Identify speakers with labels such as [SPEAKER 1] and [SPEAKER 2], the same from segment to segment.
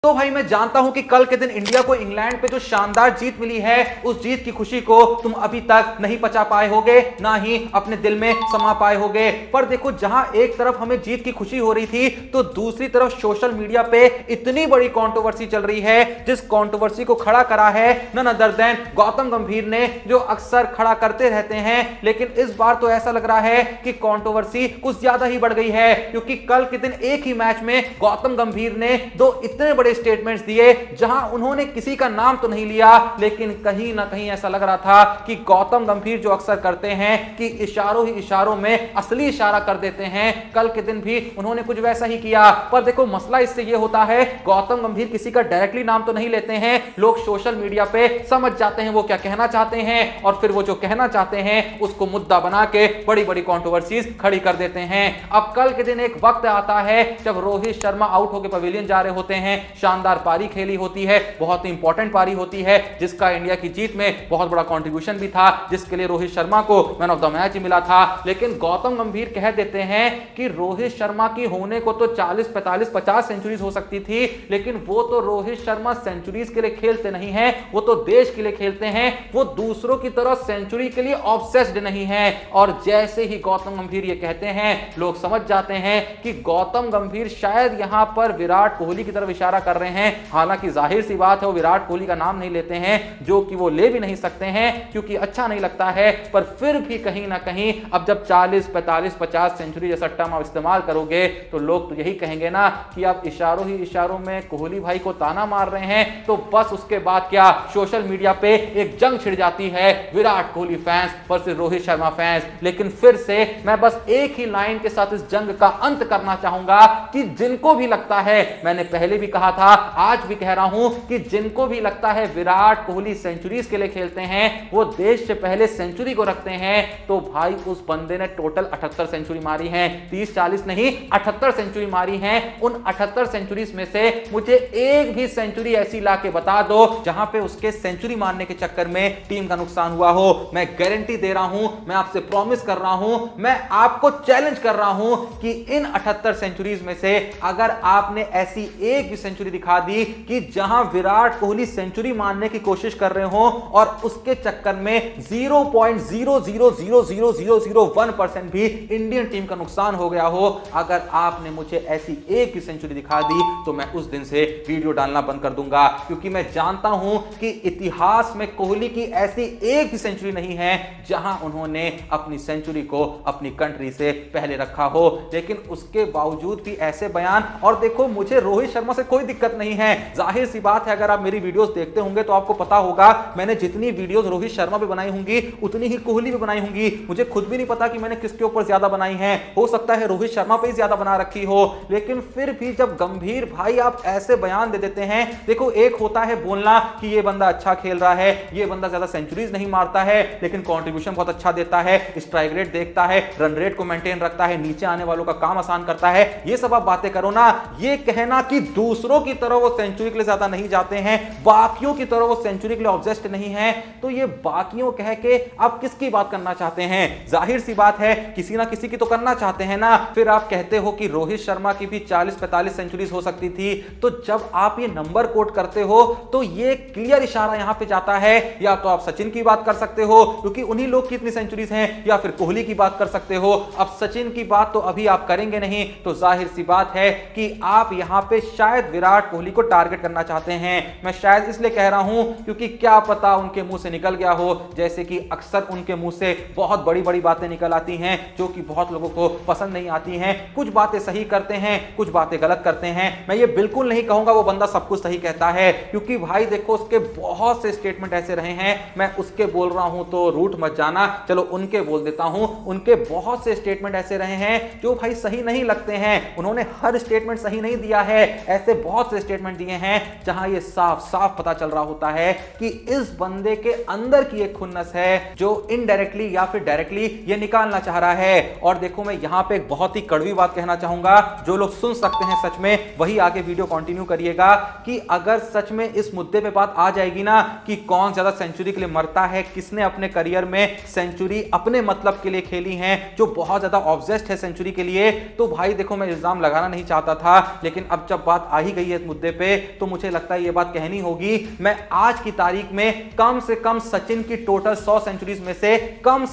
[SPEAKER 1] तो भाई मैं जानता हूं कि कल के दिन इंडिया को इंग्लैंड पे जो शानदार जीत मिली है, उस जीत की खुशी को तुम अभी तक नहीं पचा पाए होगे, ना ही अपने दिल में समा पाए होगे। पर देखो, जहां एक तरफ हमें जीत की खुशी हो रही थी, तो दूसरी तरफ सोशल मीडिया पे इतनी बड़ी कंट्रोवर्सी चल रही है, जिस कंट्रोवर्सी को खड़ा करा है नन अदर देन गौतम गंभीर ने, जो अक्सर खड़ा करते रहते हैं। लेकिन इस बार तो ऐसा लग रहा है कि कंट्रोवर्सी कुछ ज्यादा ही बढ़ गई है, क्योंकि कल के दिन एक ही मैच में गौतम गंभीर ने दो इतने बड़े स्टेटमेंट्स दिए, जहां उन्होंने किसी का नाम तो नहीं लिया, लेकिन कहीं ना कहीं ऐसा लग रहा था कि गौतम गंभीर जो अक्सर करते हैं कि इशारों ही इशारों में असली इशारा कर देते हैं, कल के दिन भी उन्होंने कुछ वैसा ही किया। पर देखो, मसला इससे यह होता है, गौतम गंभीर किसी का डायरेक्टली नाम तो नहीं लेते हैं, लोग सोशल मीडिया पे समझ जाते हैं वो क्या कहना चाहते हैं, और फिर वो जो कहना चाहते हैं उसको मुद्दा बना के बड़ी बड़ी कंट्रोवर्सीज खड़ी कर देते हैं। अब कल के दिन एक वक्त आता है जब रोहित शर्मा आउट होकर पवेलियन जा रहे होते हैं, शानदार पारी खेली होती है, बहुत ही इंपॉर्टेंट पारी होती है, जिसका इंडिया की जीत में बहुत बड़ा कंट्रीब्यूशन भी था, जिसके लिए रोहित शर्मा को मैन ऑफ द मैच मिला था। लेकिन गौतम गंभीर कह देते हैं कि रोहित शर्मा की होने को तो 40, 45, 50 सेंचुरीज हो सकती थी, लेकिन वो तो रोहित शर्मा सेंचुरीज के लिए खेलते नहीं है, वो तो देश के लिए खेलते हैं, वो दूसरों की तरह सेंचुरी के लिए ऑब्सेस्ड नहीं है। और जैसे ही गौतम गंभीर ये कहते हैं, लोग समझ जाते हैं कि गौतम गंभीर शायद यहां पर विराट कोहली की तरफ इशारा कर रहे हैं। हालांकि जाहिर सी बात है, वो विराट कोहली का नाम नहीं लेते हैं, जो कि वो ले भी नहीं सकते हैं, क्योंकि अच्छा नहीं लगता है। पर फिर भी कहीं ना कहीं अब जब 40, 45, 50 सेंचुरी जैसा टर्म आप इस्तेमाल करोगे, तो लोग तो यही कहेंगे ना कि आप इशारों ही इशारों में कोहली भाई को ताना मार रहे हैं। तो बस उसके बाद क्या, सोशल मीडिया पे एक जंग छिड़ जाती है, Virat Kohli fans versus Rohit Sharma fans. लेकिन फिर से मैं बस एक ही लाइन के साथ इस जंग का अंत करना चाहूंगा कि जिनको भी लगता है, मैंने पहले भी कहा था, आज भी कह रहा हूं कि जिनको भी लगता है विराट कोहली सेंचुरीज के लिए खेलते हैं, वो देश से पहले सेंचुरी को रखते हैं, तो भाई उस बंदे ने टोटल 78 सेंचुरी मारी है, 30-40 नहीं 78 सेंचुरी मारी है। उन 78 सेंचुरीज में से मुझे एक भी सेंचुरी ऐसी लाके बता दो जहां पे उसके सेंचुरी मारने के चक्कर में टीम का नुकसान हुआ हो। मैं गारंटी दे रहा हूं, मैं आपसे प्रॉमिस कर रहा हूं, मैं आपको चैलेंज कर रहा हूं कि इन 78 सेंचुरीज में से अगर आपने ऐसी एक भी सेंचुरी दिखा दी कि जहां विराट कोहली सेंचुरी मारने की कोशिश कर रहे हो और उसके चक्कर में 0.000001% भी इंडियन टीम का नुकसान हो गया हो, अगर आपने मुझे ऐसी एक भी सेंचुरी दिखा दी, तो मैं उस दिन से वीडियो डालना बंद कर दूंगा। क्योंकि मैं जानता हूं कि इतिहास में कोहली की ऐसी एक भी सेंचुरी नहीं है जहां उन्होंने अपनी सेंचुरी को अपनी कंट्री से पहले रखा हो। लेकिन उसके बावजूद भी ऐसे बयान, और देखो मुझे रोहित शर्मा से कोई दिक्कत नहीं है, जाहिर सी बात है, अगर आप मेरी वीडियोस देखते होंगे तो आपको पता होगा मैंने जितनी वीडियोस रोहित शर्मा पे बनाई होंगी उतनी ही कोहली पे बनाई होंगी। मुझे खुद भी नहीं पता कि मैंने किसके ऊपर ज्यादा बनाई हैं, हो सकता है रोहित शर्मा पे ही ज्यादा बना रखी हो। लेकिन फिर भी जब गंभीर भाई आप ऐसे बयान दे देते हैं, देखो एक होता है बोलना कि ये बंदा अच्छा खेल रहा है, ये बंदा ज्यादा सेंचुरीज नहीं मारता है, लेकिन कंट्रीब्यूशन बहुत अच्छा देता है, स्ट्राइक रेट देखता है, रन रेट को मेंटेन रखता है, नीचे आने वालों का काम आसान करता है, ये सब आप बातें करो ना। ये कहना कि दूसरों की तरह वो सेंचुरी के लिए ज्यादा नहीं जाते हैं, बाकियों की तरह वो सेंचुरी के लिए ऑब्सेस्ड नहीं है, तो ये बाकियों कह के आप किसकी बात करना चाहते हैं? जाहिर सी बात है, किसी ना किसी की तो करना चाहते हैं ना। फिर आप कहते हो कि रोहित शर्मा की भी 40-45 सेंचुरीज हो सकती थी, तो जब आप ये नंबर कोट करते हो तो ये क्लियर इशारा यहां पे जाता है, या तो आप सचिन की बात कर सकते हो क्योंकि उन्हीं लोग की इतनी सेंचुरीज हैं, या फिर कोहली की बात कर सकते हो। अब सचिन की बात तो अभी आप करेंगे नहीं, तो जाहिर सी बात है कि आप यहां पे शायद विराट कोहली को टारगेट करना चाहते हैं। मैं शायद इसलिए कह रहा हूं क्योंकि क्या पता उनके मुंह से निकल गया हो, जैसे कि अक्सर उनके मुंह से बहुत बड़ी बड़ी बातें निकल आती हैं जो कि बहुत लोगों को पसंद नहीं आती हैं। कुछ बातें सही करते हैं, कुछ बातें गलत करते हैं। मैं ये बिल्कुल नहीं कहूंगा वो बंदा सब कुछ सही कहता है, क्योंकि भाई देखो उसके बहुत से स्टेटमेंट ऐसे रहे हैं, मैं उसके बोल रहा हूं तो रूठ मत जाना, चलो उनके बोल देता हूं। उनके बहुत से स्टेटमेंट ऐसे रहे हैं जो भाई सही नहीं लगते हैं, उन्होंने हर स्टेटमेंट सही नहीं दिया है, ऐसे बहुत से स्टेटमेंट दिए हैं जहां ये साफ साफ पता चल रहा होता है कि इस बंदे के अंदर की एक खुन्नस है जो इनडायरेक्टली या फिर डायरेक्टली ये निकालना चाह रहा है। और देखो मैं यहां पे एक बहुत ही कड़वी बात कहना चाहूंगा, जो लोग सुन सकते हैं सच में वही आगे वीडियो कंटिन्यू करिएगा, कि अगर सच में इस मुद्दे पे बात आ जाएगी ना कि कौन ज्यादा सेंचुरी के लिए मरता है, किसने अपने करियर में सेंचुरी अपने मतलब के लिए खेली है, जो बहुत ज्यादा ऑब्सेस्ड है सेंचुरी के लिए, तो भाई देखो मैं इल्जाम लगाना नहीं चाहता था, लेकिन अब जब बात आ ही गई चाहिए इस मुद्दे पे तो मुझे लगता है ये बात कहनी होगी। मैं आज की तारीख में कम से कम सचिन की टोटल 100 सेंचुरीज में से कम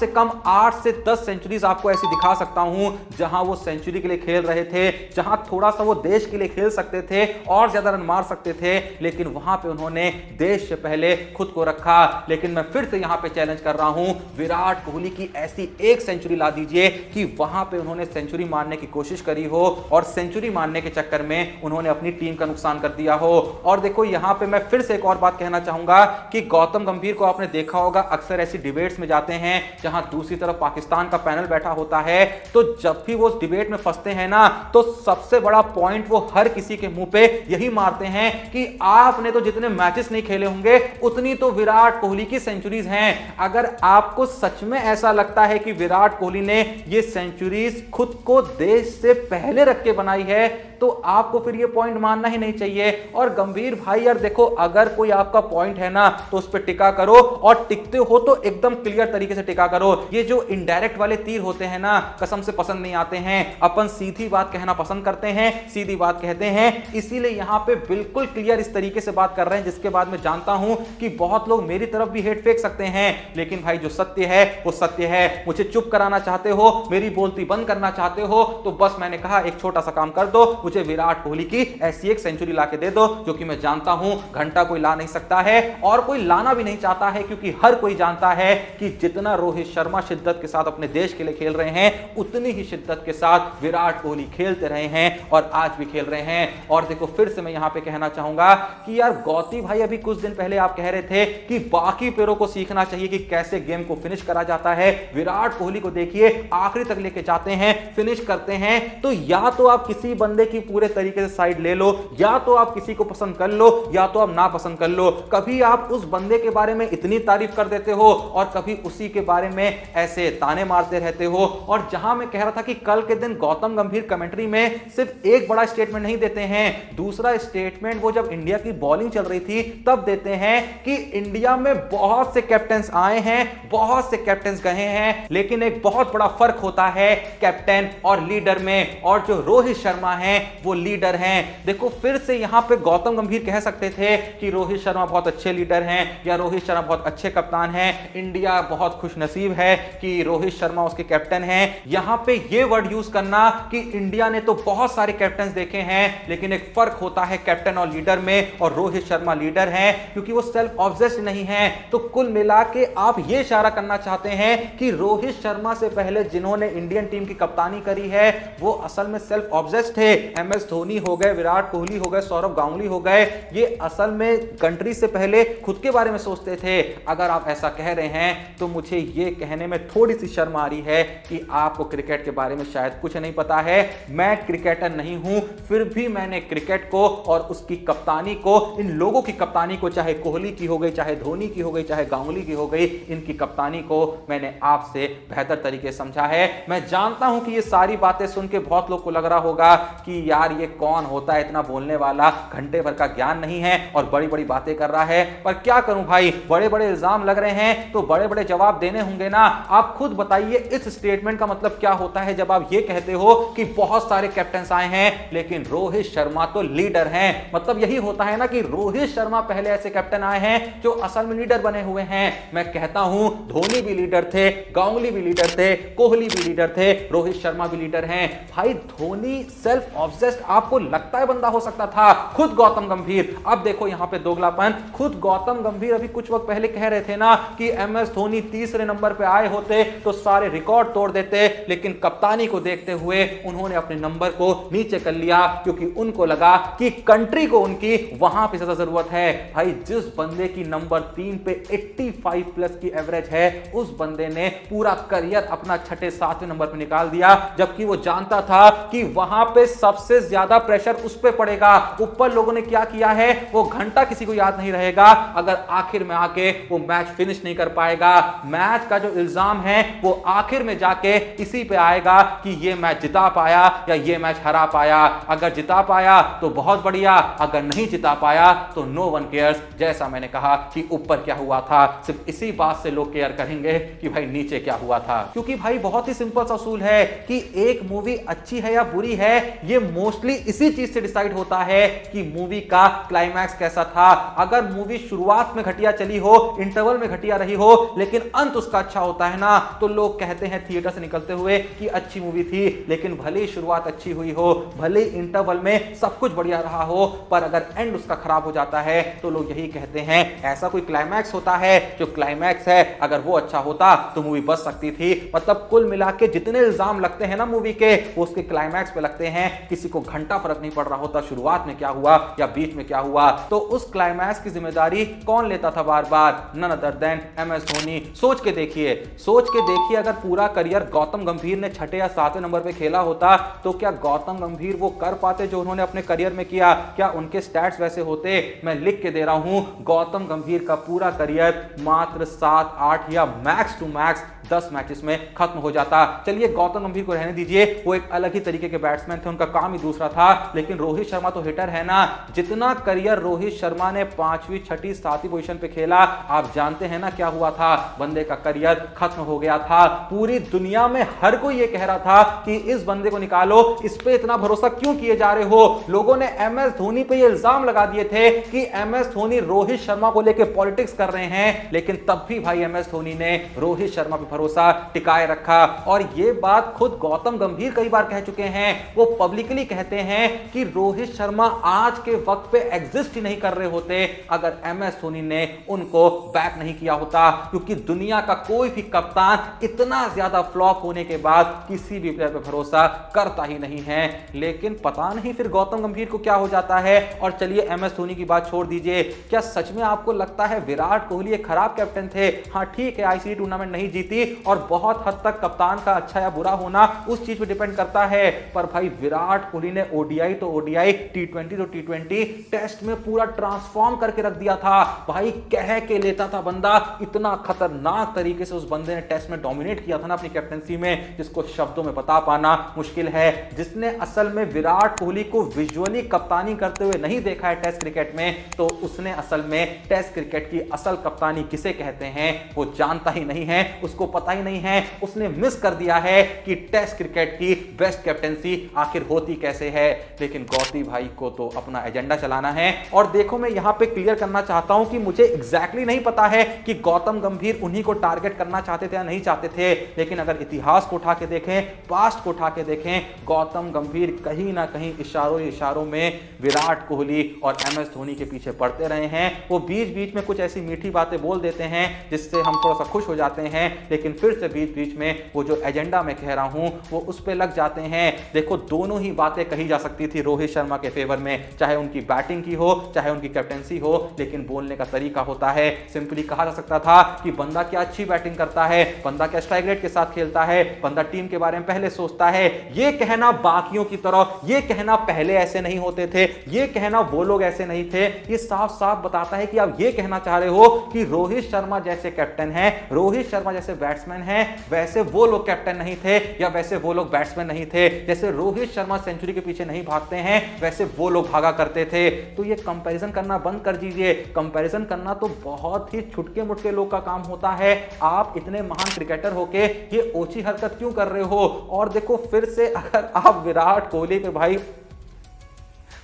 [SPEAKER 1] 8 से 10 सेंचुरीज आपको ऐसी दिखा सकता हूं जहां वो सेंचुरी के लिए खेल रहे थे, जहां थोड़ा सा वो देश के लिए खेल सकते थे और ज्यादा रन मार सकते थे, लेकिन वहां पे उन्होंने देश से पहले खुद को रखा। लेकिन मैं फिर से यहां पे चैलेंज कर रहा हूं, विराट कोहली की ऐसी एक सेंचुरी ला दीजिए कि वहां पे उन्होंने सेंचुरी मारने की कोशिश करी हो और सेंचुरी मारने के चक्कर में उन्होंने अपनी टीम का नुकसान कर दिया हो। और देखो यहां पे मैं फिर से एक और बात कहना चाहूंगा कि गौतम गंभीर को आपने देखा होगा, अक्सर ऐसी डिबेट्स में जाते हैं जहां दूसरी तरफ पाकिस्तान का पैनल बैठा होता है, तो जब भी वो डिबेट में फंसते हैं ना, तो सबसे बड़ा पॉइंट वो हर किसी के मुंह पे यही मारते हैं कि आपने तो जितने मैचेस नहीं खेले होंगे उतनी तो विराट कोहली की सेंचुरीज हैं। अगर आपको सच में ऐसा लगता है कि विराट कोहली ने ये सेंचुरीज खुद को देश से पहले रख के बनाई है तो आपको फिर ये पॉइंट मानना ही नहीं चाहिए। और गंभीर भाई यार देखो, अगर कोई आपका पॉइंट है ना तो उस पर टिका करो, और टिकते हो तो एकदम क्लियर तरीके से टिका करो। ये जो इनडायरेक्ट वाले तीर होते हैं ना, कसम से पसंद नहीं आते हैं। अपन सीधी बात कहना पसंद करते हैं, सीधी बात कहते हैं, इसीलिए यहां पे बिल्कुल क्लियर इस तरीके से बात कर रहे हैं जिसके बाद मैं जानता हूं कि बहुत लोग मेरी तरफ भी हेट फेंक सकते हैं, लेकिन भाई जो सत्य है वो सत्य है। मुझे चुप कराना चाहते हो, मेरी बोलती बंद करना चाहते हो, तो बस मैंने कहा एक छोटा सा काम कर दो, मुझे विराट कोहली की ऐसी एक सेंचुरी ला के दे दो जो कि मैं जानता हूं घंटा कोई ला नहीं सकता है और कोई लाना भी नहीं चाहता है, क्योंकि हर कोई जानता है कि जितना रोहित शर्मा शिद्दत के साथ अपने देश के लिए खेल रहे हैं उतनी ही शिद्दत के साथ विराट कोहली खेलते रहे हैं और आज भी खेल रहे हैं। और देखो फिर से मैं यहां पे कहना चाहूंगा कि यार गौती भाई, अभी कुछ दिन पहले आप कह रहे थे कि बाकी प्लेयरों को सीखना चाहिए कि कैसे गेम को फिनिश करा जाता है। विराट कोहली को देखिए, आखिरी तक लेके जाते हैं, फिनिश करते हैं। तो या तो आप किसी बंदे की पूरे तरीके से साइड ले लो, या तो आप किसी को पसंद कर लो, या तो आप ना पसंद कर लो। कभी आप उस बंदे के बारे में इतनी तारीफ कर देते हो और कभी उसी के बारे में ऐसे ताने मारते रहते हो। और जहां मैं कह रहा था कि कल के दिन गौतम गंभीर कमेंट्री में सिर्फ एक बड़ा स्टेटमेंट नहीं देते हैं, दूसरा स्टेटमेंट वो जब इंडिया की बॉलिंग चल रही थी तब देते हैं कि इंडिया में बहुत से कैप्टन्स आए हैं, बहुत से कैप्टन्स गए हैं, लेकिन एक बहुत बड़ा फर्क होता है कैप्टन और लीडर में, और जो रोहित शर्मा हैं वो लीडर हैं। देखो फिर से यहां पे गौतम गंभीर कह सकते थे कि रोहित शर्मा बहुत अच्छे लीडर हैं या रोहित शर्मा बहुत अच्छे कप्तान हैं, इंडिया बहुत खुशनसीब है कि रोहित शर्मा उसके कैप्टन हैं। यहां पे ये वर्ड यूज करना कि इंडिया ने तो बहुत सारे कैप्टन देखे हैं, लेकिन एक फर्क होता है कैप्टन और लीडर में, और रोहित शर्मा लीडर हैं क्योंकि वो सेल्फ ऑब्सेस्ड नहीं है। तो कुल मिला के आप ये इशारा करना चाहते हैं कि रोहित शर्मा से पहले जिन्होंने इंडियन टीम की कप्तानी करी है वो असल में सेल्फ ऑब्सेस्ड थे। एमएस धोनी हो गए, विराट कोहली हो गए, सौरव गांगुली हो गए, ये असल में कंट्री से पहले खुद के बारे में सोचते थे। अगर आप ऐसा कह रहे हैं तो मुझे ये कहने में थोड़ी सी शर्म आ रही है कि आपको क्रिकेट के बारे में शायद कुछ नहीं पता है। मैं क्रिकेटर नहीं हूं, फिर भी मैंने क्रिकेट को और उसकी कप्तानी को, इन लोगों की कप्तानी को, चाहे कोहली की हो गई, चाहे धोनी की हो गई, चाहे गांगुली की हो गई, इनकी कप्तानी को मैंने आपसे बेहतर तरीके से समझा है। मैं जानता हूं कि ये सारी बातें सुन के बहुत लोग को लग रहा होगा कि यार ये कौन होता है इतना बोलने वाला, घंटे भर का ज्ञान नहीं है और बड़ी बड़ी बातें कर रहा है। पर क्या करूं भाई, बड़े बड़े इल्जाम लग रहे हैं तो बड़े बड़े जवाब देने होंगे ना। आप खुद बताइए इस स्टेटमेंट का मतलब क्या होता है जब आप ये कहते हो कि बहुत सारे कैप्टन आए हैं लेकिन रोहित शर्मा तो लीडर हैं। मतलब यही होता है ना कि रोहित शर्मा पहले ऐसे कैप्टन आए हैं जो असल में लीडर बने हुए हैं। मैं कहता हूं धोनी भी लीडर थे, गांगुली भी लीडर थे, कोहली भी लीडर थे, रोहित शर्मा भी लीडर हैं। भाई धोनी सेल्फ ऑब्सेस्ड आपको लगता है बंदा हो सकता था, खुद गौतम गंभीर। अब देखो यहां पे दोगलापन, खुद गौतम गंभीर अभी कुछ वक्त पहले कह रहे थे ना कि एमएस धोनी तीसरे नंबर पे आए होते तो सारे रिकॉर्ड तोड़ देते, लेकिन कप्तानी को देखते हुए उन्होंने अपने नंबर को नीचे कर लिया क्योंकि उनको लगा कि कंट्री को उनकी वहां पे ज्यादा जरूरत है। भाई जिस बंदे की नंबर 3 पे 85 प्लस की एवरेज है, उस बंदे ने पूरा करियर अपना छठे सातवें नंबर पे निकाल दिया, जबकि वो जानता था कि वहां पे सबसे ज्यादा प्रेशर उस पे पड़ेगा। ऊपर लोगों ने क्या किया है वो घंटा किसी को याद नहीं रहेगा अगर आखिर में आके वो मैच फिनिश नहीं कर पाएगा। मैच का जो इल्जाम है वो आखिर में जाके इसी पे आएगा कि ये मैच जिता पाया या ये मैच हरा पाया। अगर जिता पाया तो बहुत बढ़िया, अगर नहीं जिता पाया तो नो वन केयर्स। जैसा मैंने कहा कि ऊपर क्या हुआ था, सिर्फ इसी बात से लोग केयर करेंगे कि भाई नीचे क्या हुआ था। क्योंकि भाई बहुत ही सिंपल सा असूल है कि एक मूवी अच्छी है या बुरी है ये मोस्टली इसी चीज से डिसाइड होता है कि मूवी का क्लाइमैक्स कैसा था। अगर मूवी शुरुआत में घटिया चली हो, इंटरवल में घटिया रही हो, लेकिन अंत उसका अच्छा होता है ना, तो लोग कहते हैं थिएटर से निकलते हुए कि अच्छी मूवी थी। लेकिन भले ही शुरुआत अच्छी हुई हो, भले इंटरवल में सब कुछ बढ़िया रहा हो, पर अगर एंड उसका खराब हो जाता है तो लोग यही कहते हैं ऐसा कोई क्लाइमैक्स होता है, जो क्लाइमैक्स है अगर वो अच्छा होता तो मूवी बच सकती थी। मतलब कुल मिला के जितने इल्जाम लगते हैं ना मूवी के, वो उसके क्लाइमैक्स पे लगते हैं। किसी को घंटा फर्क नहीं पड़ रहा होता शुरुआत में क्या हुआ या बीच में क्या हुआ। तो उस क्लाइमैक्स की जिम्मेदारी कौन लेता था बार बार? None other than MS Dhoni. सोच के देखिए अगर पूरा करियर गौतम गंभीर ने 6 या 7 नंबर पे खेला होता तो क्या गौतम गंभीर वो कर पाते जो उन्होंने अपने करियर में किया? क्या उनके स्टैट्स वैसे होते? मैं लिख के दे रहा हूं, गौतम गंभीर का पूरा करियर मात्र 7, 8 या मैक्स टू मैक्स 10 मैचेस में खत्म हो जाता। चलिए गौतम गंभीर को रहने दीजिए, वो एक अलग ही तरीके के बैट्समैन थे, उनका काम ही दूसरा था। लेकिन रोहित शर्मा तो हिटर है ना। जितना करियर रोहित शर्मा ने 5वीं, 6ठी, 7वीं पोजीशन पे खेला, आप जानते हैं ना क्या हुआ था? बंदे का करियर खत्म हो गया था। पूरी दुनिया में हर कोई ये कह रहा था कि इस बंदे को निकालो, इस पे इतना भरोसा क्यों किए जा रहे हो? लोगों ने MS धोनी पे ये इल्जाम लगा दिए थे कि MS धोनी रोहित शर्मा को लेकर पॉलिटिक्स कर रहे हैं। लेकिन तब भी भाई MS धोनी ने रोहित शर्मा पे भरोसा टिकाए रखा। और ये बात खुद गौतम गंभीर कई बार कह चुके हैं। वो पब्लिकली कहते हैं कि रोहित शर्मा आज के वक्त पे एग्जिस्ट ही नहीं कर रहे होते अगर MS धोनी ने उनको बैक नहीं किया होता। क्योंकि दुनिया का कोई भी कप्तान इतना ज्यादा फ्लॉप होने के बाद किसी भी प्लेयर पे भरोसा करता ही नहीं है। लेकिन पता नहीं फिर गौतम गंभीर को क्या हो जाता है। और चलिए MS धोनी की बात छोड़ दीजिए, क्या सच में आपको लगता है विराट कोहली एक खराब कैप्टन थे? हाँ ठीक है, ICC टूर्नामेंट नहीं जीती और बहुत हद तक कप्तान का अच्छा या बुरा होना उस चीज पे डिपेंड करता है। पर भाई विराट कोहली ने ODI तो ODI, T20 तो T20 टेस्ट में पूरा ट्रांसफॉर्म करके रख दिया था। भाई कह के लेता था बंदा, इतना खतरनाक तरीके से उस बंदे ने टेस्ट में डोमिनेट किया था ना अपनी कैप्टनसी में, जिसको शब्दों में बता पाना मुश्किल है। जिसने असल में विराट कोहली को विजुअली कप्तानी करते हुए नहीं देखा है टेस्ट क्रिकेट में, तो उसने असल में टेस्ट क्रिकेट की असल कप्तानी किसे कहते हैं वो जानता ही नहीं है, उसको पता ही नहीं है। उसने मिस कर दिया है कि टेस्ट क्रिकेट की बेस्ट कैप्टनसी आखिर होती कैसे है। लेकिन गौती भाई को तो अपना एजेंडा चलाना है। और देखो मैं यहां पे क्लियर करना चाहता हूं कि मुझे एग्जैक्टली नहीं पता है कि गौतम गंभीर उन्हीं को टारगेट करना चाहते थे या नहीं चाहते थे। लेकिन अगर इतिहास को उठा के देखें, पास्ट को उठा के देखें, गौतम गंभीर कहीं ना कहीं इशारों में विराट कोहली और MS धोनी के पीछे पड़ते रहे हैं। वो बीच बीच में कुछ ऐसी मीठी बातें बोल देते हैं जिससे हम थोड़ा सा खुश हो जाते हैं, लेकिन फिर से बीच बीच में वो जो एजेंडा मैं कह रहा हूं वो उस पे लग जाते हैं। देखो दोनों ही बातें कही जा सकती थी रोहित शर्मा के फेवर में, चाहे उनकी बैटिंग की हो चाहे उनकी कैप्टनसी हो, लेकिन बोलने का तरीका होता है। सिंपली कहा जा सकता था कि बंदा क्या अच्छी बैटिंग करता है, बंदा क्या स्ट्राइक रेट के साथ खेलता है, बंदा टीम के बारे में पहले सोचता है। ये कहना बाकियों की तरह, ये कहना पहले ऐसे नहीं होते थे, ये कहना वो लोग ऐसे नहीं थे, ये साफ साफ बताता है कि आप ये कहना चाह रहे हो कि रोहित शर्मा जैसे कैप्टन है, रोहित शर्मा जैसे बैट्समैन है, वैसे वो लोग कैप्टन नहीं थे या वैसे वो लोग बैट्समैन नहीं थे। जैसे रोहित शर्मा सेंचुरी के पीछे नहीं भागते हैं वैसे वो लोग भागा करते थे। तो ये कंपैरिजन करना बंद कर दीजिए। कंपैरिजन करना तो बहुत ही छुटके मुटके लोग का काम होता है। आप इतने महान क्रिकेटर होके ये ओछी हरकत क्यों कर रहे हो? और देखो फिर से अगर आप विराट कोहली पे भाई,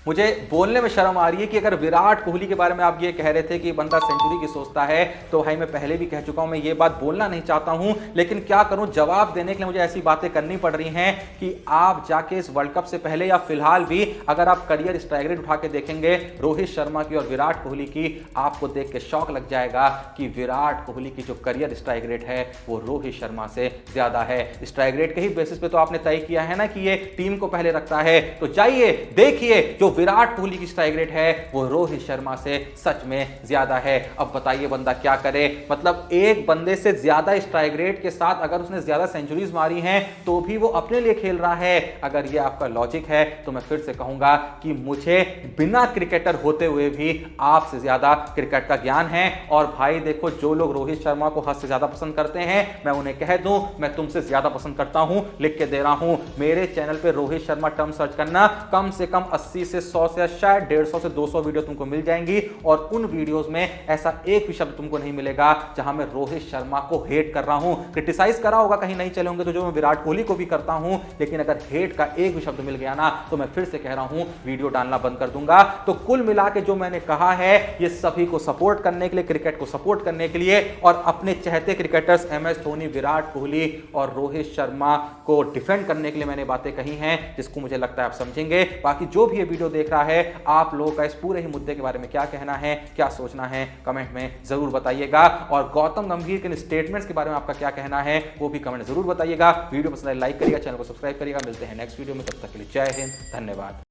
[SPEAKER 1] मुझे बोलने में शर्म आ रही है कि अगर विराट कोहली के बारे में आप ये कह रहे थे कि बंदा सेंचुरी की सोचता है, तो भाई मैं पहले भी कह चुका हूं, मैं ये बात बोलना नहीं चाहता हूं, लेकिन क्या करूं, जवाब देने के लिए मुझे ऐसी बातें करनी पड़ रही हैं कि आप जाके इस वर्ल्ड कप से पहले या फिलहाल भी अगर आप करियर स्ट्राइक रेट उठा के देखेंगे रोहित शर्मा की और विराट कोहली की, आपको देख के शौक लग जाएगा कि विराट कोहली की जो करियर स्ट्राइक रेट है वो रोहित शर्मा से ज्यादा है। स्ट्राइक रेट के ही बेसिस पे तो आपने तय किया है ना कि ये टीम को पहले रखता है, तो जाइए देखिए जो विराट कोहली की स्ट्राइक रेट है वो रोहित शर्मा से सच में ज्यादा है। अब बताइए बंदा क्या करे? मतलब एक बंदे से ज्यादा स्ट्राइक रेट के साथ अगर उसने ज्यादा सेंचुरीज मारी हैं तो भी वो अपने लिए खेल रहा है। अगर ये आपका लॉजिक है तो मैं फिर से कहूंगा कि मुझे बिना क्रिकेटर होते हुए भी आपसे ज्यादा क्रिकेट का ज्ञान है। और भाई देखो जो लोग रोहित शर्मा को हद से ज्यादा पसंद करते हैं, मैं उन्हें कह दूं मैं तुमसे ज्यादा पसंद करता हूं, लिख के दे रहा हूं। मेरे चैनल पे रोहित शर्मा टर्म सर्च करना, कम से कम 80 से 100 से शायद 150 से 200 वीडियो तुमको मिल जाएंगी और उन वीडियोस में ऐसा एक भी शब्द तुमको नहीं मिलेगा जहां मैं रोहित शर्मा को हेट कर रहा हूं। क्रिटिसाइज करा होगा कहीं नहीं चले होंगे तो जो मैं विराट कोहली को भी करता हूं, लेकिन अगर हेट का एक भी शब्द मिल गया ना तो मैं फिर से कह रहा हूं वीडियो डालना बंद कर दूंगा। तो कुल मिला के जो मैंने कहा है ये सभी को सपोर्ट करने के लिए, क्रिकेट को सपोर्ट करने के लिए और अपने चहते क्रिकेटर्स MS धोनी, विराट कोहली और रोहित शर्मा को डिफेंड करने के लिए मैंने बातें कही हैं, जिसको मुझे लगता है आप समझेंगे। बाकी जो भी ये वीडियो देख रहा है, आप लोगों का इस पूरे ही मुद्दे के बारे में क्या कहना है, क्या सोचना है, कमेंट में जरूर बताइएगा। और गौतम गंभीर के स्टेटमेंट्स के बारे में आपका क्या कहना है वो भी कमेंट जरूर बताइएगा। वीडियो पसंद आए लाइक करिएगा, चैनल को सब्सक्राइब करिएगा। मिलते हैं नेक्स्ट वीडियो में, तब तक के लिए जय हिंद, धन्यवाद।